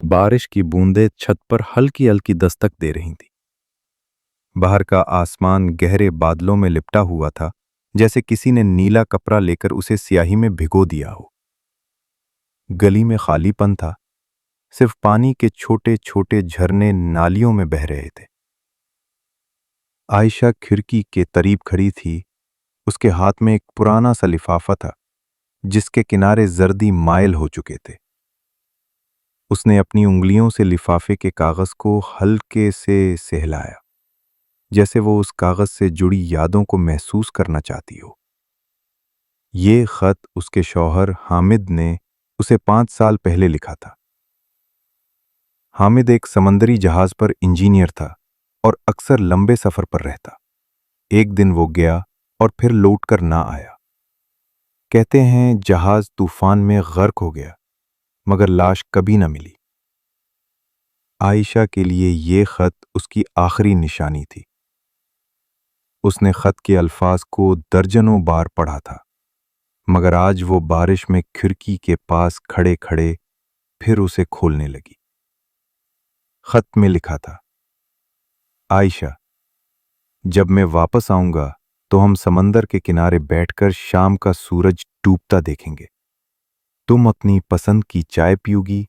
बारिश की बूंदें छत पर हल्की हल्की दस्तक दे रही थीं। बाहर का आसमान गहरे बादलों में लिपटा हुआ था, जैसे किसी ने नीला कपड़ा लेकर उसे स्याही में भिगो दिया हो। गली में खालीपन था, सिर्फ पानी के छोटे छोटे झरने नालियों में बह रहे थे। आयशा खिड़की के करीब खड़ी थी। उसके हाथ में एक पुराना सा लिफाफा था, जिसके किनारे जर्दी माइल हो चुके थे। उसने अपनी उंगलियों से लिफाफे के कागज को हल्के से सहलाया, जैसे वो उस कागज से जुड़ी यादों को महसूस करना चाहती हो। ये खत उसके शौहर हामिद ने उसे 5 साल पहले लिखा था। हामिद एक समंदरी जहाज पर इंजीनियर था और अक्सर लंबे सफर पर रहता। एक दिन वो गया और फिर लौटकर ना आया। कहते हैं जहाज तूफान में गर्क हो गया, मगर लाश कभी न मिली। आयशा के लिए ये खत उसकी आखिरी निशानी थी। उसने खत के अल्फाज को दर्जनों बार पढ़ा था, मगर आज वो बारिश में खिड़की के पास खड़े खड़े फिर उसे खोलने लगी। खत में लिखा था, आयशा, जब मैं वापस आऊंगा तो हम समंदर के किनारे बैठकर शाम का सूरज डूबता देखेंगे। तुम अपनी पसंद की चाय पीओगी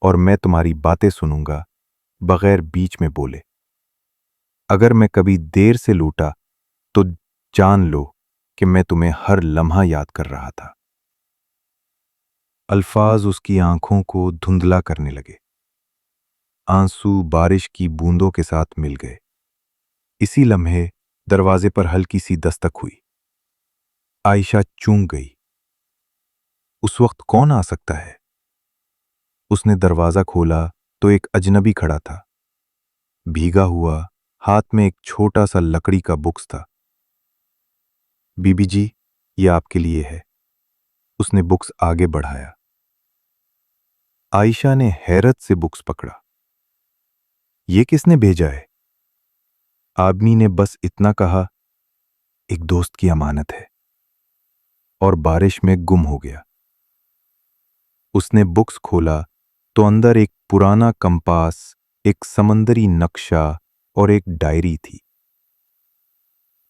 और मैं तुम्हारी बातें सुनूंगा बगैर बीच में बोले। अगर मैं कभी देर से लौटा तो जान लो कि मैं तुम्हें हर लम्हा याद कर रहा था। अल्फाज उसकी आंखों को धुंधला करने लगे। आंसू बारिश की बूंदों के साथ मिल गए। इसी लम्हे दरवाजे पर हल्की सी दस्तक हुई। आयशा चूक गई। उस वक्त कौन आ सकता है? उसने दरवाजा खोला तो एक अजनबी खड़ा था, भीगा हुआ, हाथ में एक छोटा सा लकड़ी का बुक्स था। बीबी जी, ये आपके लिए है। उसने बुक्स आगे बढ़ाया। आयशा ने हैरत से बुक्स पकड़ा। ये किसने भेजा है? आदमी ने बस इतना कहा, एक दोस्त की अमानत है, और बारिश में गुम हो गया। उसने बुक्स खोला तो अंदर एक पुराना कंपास, एक समंदरी नक्शा और एक डायरी थी।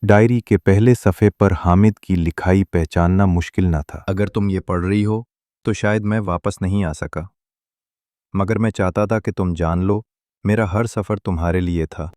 डायरी के पहले सफ़े पर हामिद की लिखाई पहचानना मुश्किल न था। अगर तुम ये पढ़ रही हो तो शायद मैं वापस नहीं आ सका, मगर मैं चाहता था कि तुम जान लो, मेरा हर सफ़र तुम्हारे लिए था।